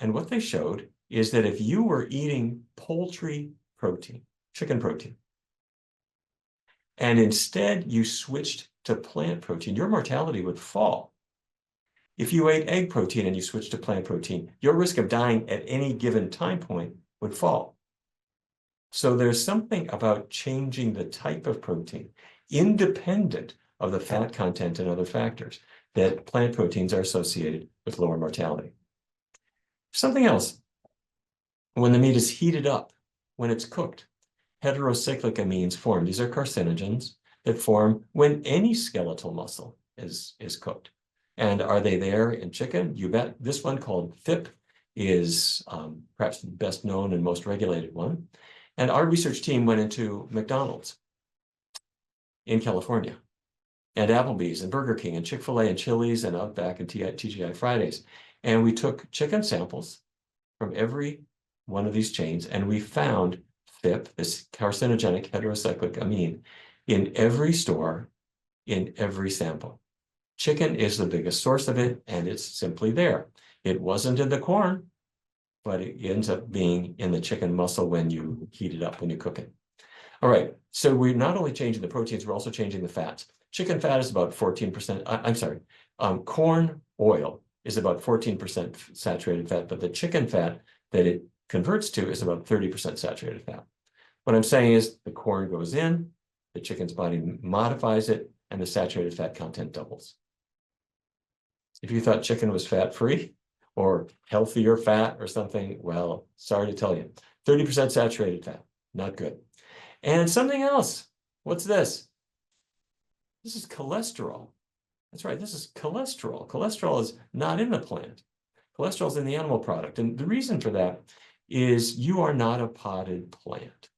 And what they showed is that if you were eating poultry protein, chicken protein, and instead you switched to plant protein, your mortality would fall. If you ate egg protein and you switched to plant protein, your risk of dying at any given time point would fall. So there's something about changing the type of protein, independent of the fat content and other factors, that plant proteins are associated with lower mortality. Something else, when the meat is heated up, when it's cooked, heterocyclic amines form. These are carcinogens that form when any skeletal muscle is cooked. And are they there in chicken? You bet. This one called FIP is perhaps the best known and most regulated one. And our research team went into McDonald's in California, and Applebee's and Burger King and Chick-fil-A and Chili's and Outback and TGI Fridays. And we took chicken samples from every one of these chains, and we found FIP, this carcinogenic heterocyclic amine, in every store, in every sample. Chicken is the biggest source of it, and it's simply there. It wasn't in the corn, but it ends up being in the chicken muscle when you heat it up, when you cook it. All right, so we're not only changing the proteins, we're also changing the fats. Chicken fat is about 14%, I'm sorry, corn oil is about 14% saturated fat, but the chicken fat that it converts to is about 30% saturated fat. What I'm saying is the corn goes in, the chicken's body modifies it, and the saturated fat content doubles. If you thought chicken was fat-free or healthier fat or something, well, sorry to tell you, 30% saturated fat, not good. And something else, what's this? This is cholesterol. That's right, this is cholesterol. Cholesterol is not in the plant. Cholesterol is in the animal product. And the reason for that is you are not a potted plant.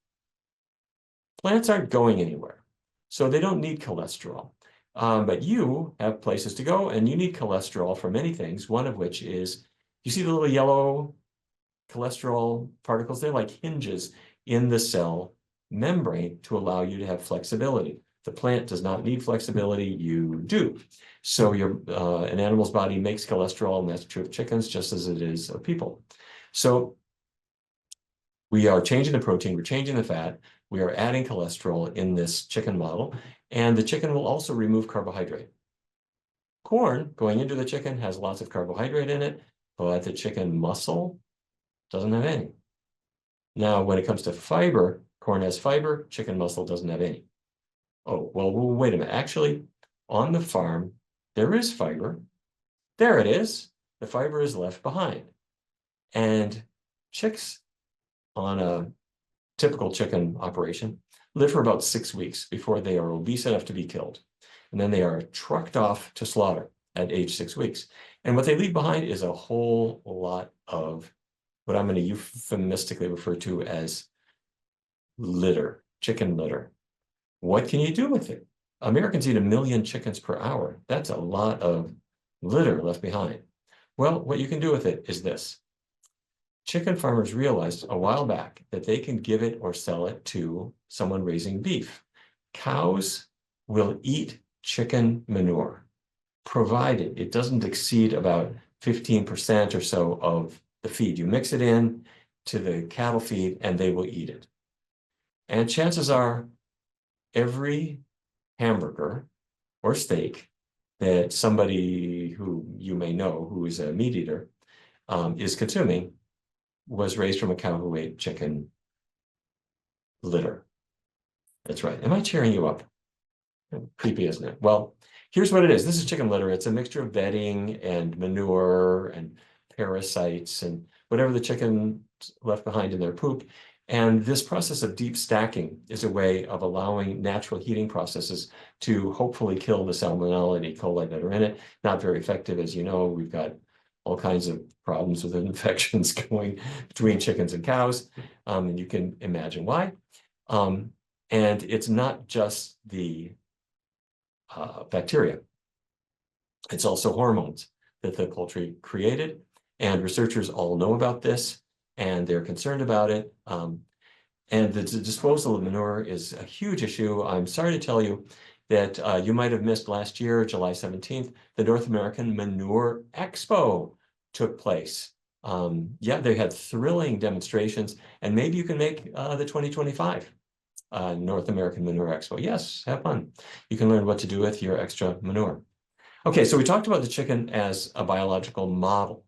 Plants aren't going anywhere, so they don't need cholesterol. But you have places to go, and you need cholesterol for many things, one of which is, you see the little yellow cholesterol particles? They're like hinges in the cell membrane to allow you to have flexibility. The plant does not need flexibility, you do. So an animal's body makes cholesterol, and that's true of chickens just as it is of people. So we are changing the protein, we're changing the fat, we are adding cholesterol in this chicken model, and the chicken will also remove carbohydrate. Corn going into the chicken has lots of carbohydrate in it, but the chicken muscle doesn't have any. Now, when it comes to fiber, corn has fiber, chicken muscle doesn't have any. Oh, well, wait a minute. Actually, on the farm, there is fiber. There it is. The fiber is left behind. And chicks on a typical chicken operation live for about 6 weeks before they are obese enough to be killed. And then they are trucked off to slaughter at age 6 weeks. And what they leave behind is a whole lot of what I'm going to euphemistically refer to as litter, chicken litter. What can you do with it? Americans eat 1 million chickens per hour. That's a lot of litter left behind. Well, what you can do with it is this. Chicken farmers realized a while back that they can give it or sell it to someone raising beef. Cows will eat chicken manure, provided it doesn't exceed about 15% or so of the feed. You mix it in to the cattle feed and they will eat it. And chances are every hamburger or steak that somebody who you may know who is a meat eater is consuming was raised from a cow who ate chicken litter. That's right. Am I cheering you up? Creepy, isn't it? Well, here's what it is. This is chicken litter. It's a mixture of bedding and manure and parasites and whatever the chicken left behind in their poop. And this process of deep stacking is a way of allowing natural heating processes to hopefully kill the Salmonella and E. coli that are in it. Not very effective, as you know. We've got all kinds of problems with infections going between chickens and cows, and you can imagine why. And it's not just the bacteria. It's also hormones that the poultry created, and researchers all know about this, and they're concerned about it. And the disposal of manure is a huge issue. I'm sorry to tell you that you might have missed last year, July 17th, the North American Manure Expo took place Yeah, they had thrilling demonstrations, and maybe you can make the 2025 North American Manure Expo. Yes, have fun. You can learn what to do with your extra manure. Okay, so we talked about the chicken as a biological model,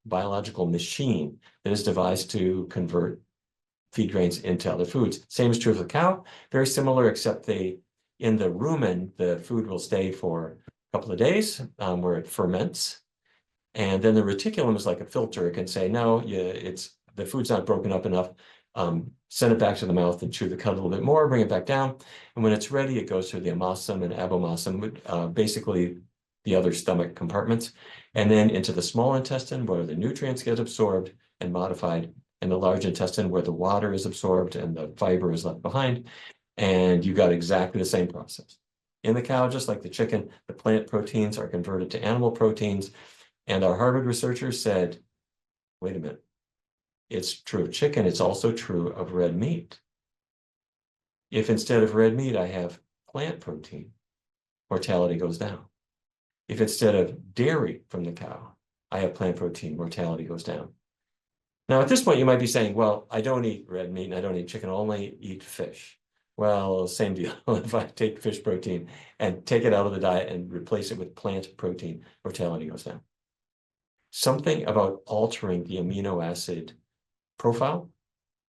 biological machine that is devised to convert feed grains into other foods. Same is true of the cow, very similar, except in the rumen, the food will stay for a couple of days where it ferments. And then the reticulum is like a filter. It can say, no, the food's not broken up enough. Send it back to the mouth and chew the cud a little bit more, bring it back down. And when it's ready, it goes through the amosum and abomasum, basically the other stomach compartments, and then into the small intestine where the nutrients get absorbed and modified, and the large intestine where the water is absorbed and the fiber is left behind. And you got exactly the same process. In the cow, just like the chicken, the plant proteins are converted to animal proteins. And our Harvard researchers said, wait a minute, it's true of chicken, it's also true of red meat. If instead of red meat, I have plant protein, mortality goes down. If instead of dairy from the cow, I have plant protein, mortality goes down. Now, at this point, you might be saying, well, I don't eat red meat and I don't eat chicken, I only eat fish. Well, same deal. If I take fish protein and take it out of the diet and replace it with plant protein, mortality goes down. Something about altering the amino acid profile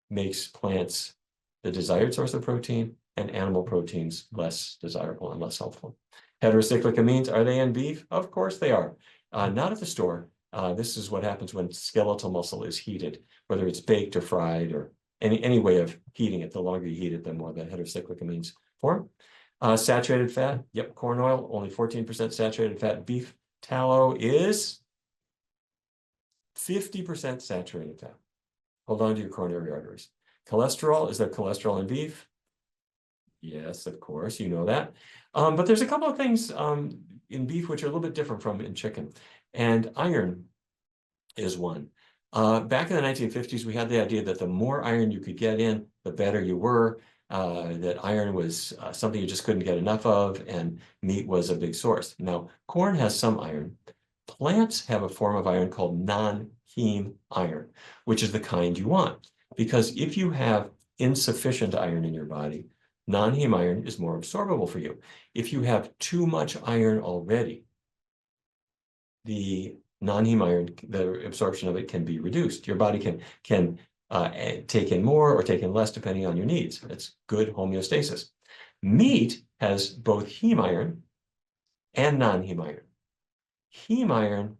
makes plants the desired source of protein and animal proteins less desirable and less helpful. Heterocyclic amines, are they in beef? Of course they are. Not at the store. This is what happens when skeletal muscle is heated, whether it's baked or fried or any way of heating it. The longer you heat it, the more the heterocyclic amines form. Saturated fat, yep, corn oil, only 14% saturated fat. Beef tallow is 50% saturated fat. Hold on to your coronary arteries. Cholesterol, is there cholesterol in beef? Yes, of course, you know that. But there's a couple of things in beef which are a little bit different from in chicken. And iron is one. Back in the 1950s, we had the idea that the more iron you could get in, the better you were. That iron was something you just couldn't get enough of, and meat was a big source. Now, corn has some iron. Plants have a form of iron called non-heme iron, which is the kind you want. Because if you have insufficient iron in your body, non-heme iron is more absorbable for you. If you have too much iron already, the non-heme iron, the absorption of it can be reduced. Your body can take in more or take in less depending on your needs. It's good homeostasis. Meat has both heme iron and non-heme iron. Heme iron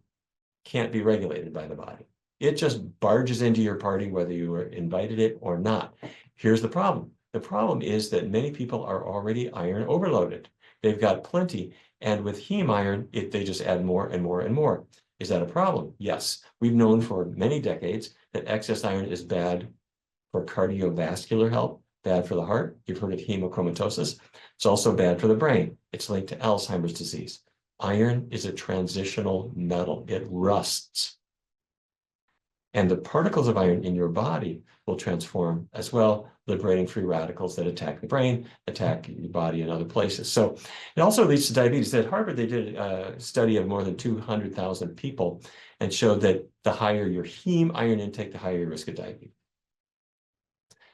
can't be regulated by the body. It just barges into your party whether you were invited it or not. Here's the problem. The problem is that many people are already iron overloaded. They've got plenty, and with heme iron, they just add more and more and more. Is that a problem? Yes. We've known for many decades that excess iron is bad for cardiovascular health, bad for the heart. You've heard of hemochromatosis. It's also bad for the brain. It's linked to Alzheimer's disease. Iron is a transitional metal. It rusts. And the particles of iron in your body will transform as well, liberating free radicals that attack the brain, attack your body in other places. So it also leads to diabetes. At Harvard, they did a study of more than 200,000 people and showed that the higher your heme iron intake, the higher your risk of diabetes.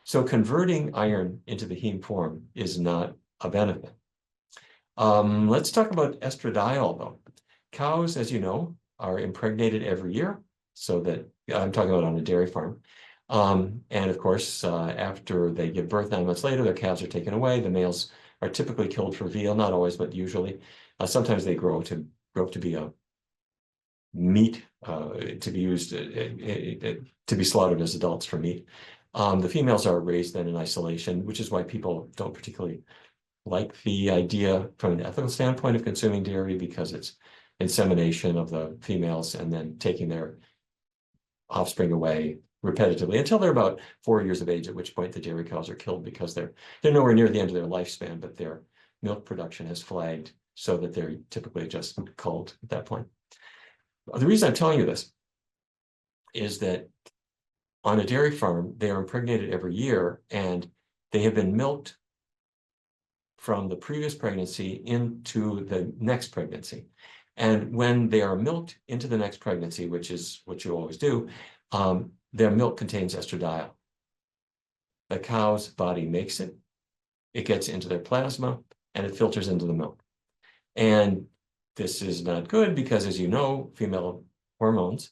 So converting iron into the heme form is not a benefit. Let's talk about estradiol, though. Cows, as you know, are impregnated every year, so that I'm talking about on a dairy farm. And of course, after they give birth 9 months later, their calves are taken away. The males are typically killed for veal, not always, but usually. Sometimes they grow up to be a meat to be used to be slaughtered as adults for meat. The females are raised then in isolation, which is why people don't particularly like the idea from an ethical standpoint of consuming dairy, because it's insemination of the females and then taking their offspring away repetitively until they're about 4 years of age, at which point the dairy cows are killed because they're nowhere near the end of their lifespan, but their milk production has flagged so that they're typically just culled at that point. The reason I'm telling you this is that on a dairy farm, they are impregnated every year, and they have been milked from the previous pregnancy into the next pregnancy. And when they are milked into the next pregnancy, which is what you always do, their milk contains estradiol. The cow's body makes it, it gets into their plasma, and it filters into the milk. And this is not good because, as you know, female hormones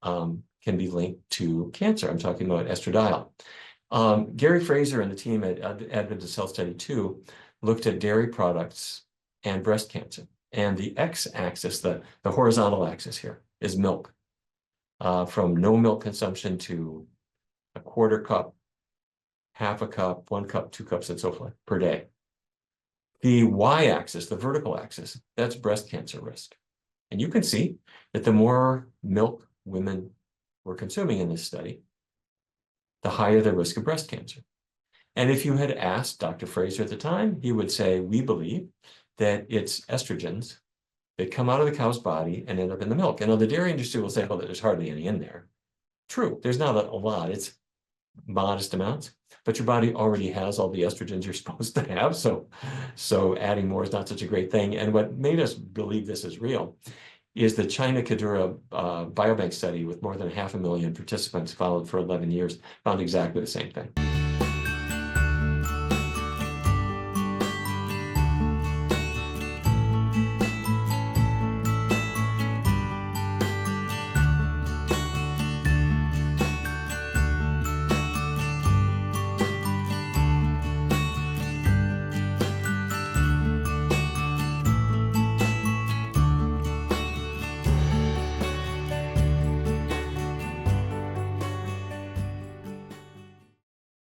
can be linked to cancer. I'm talking about estradiol. Gary Fraser and the team at Adventist Health Study 2 looked at dairy products and breast cancer. And the x-axis, the horizontal axis here, is milk. From no milk consumption to a quarter cup, half a cup, 1 cup, 2 cups, and so forth per day. The y-axis, the vertical axis, that's breast cancer risk. And you can see that the more milk women were consuming in this study, the higher the risk of breast cancer. And if you had asked Dr. Fraser at the time, he would say, we believe that it's estrogens that come out of the cow's body and end up in the milk. And the dairy industry will say, well, there's hardly any in there. True, there's not a lot. It's modest amounts, but your body already has all the estrogens you're supposed to have. So adding more is not such a great thing. And what made us believe this is real is the China Kadura biobank study with more than 500,000 participants followed for 11 years, found exactly the same thing.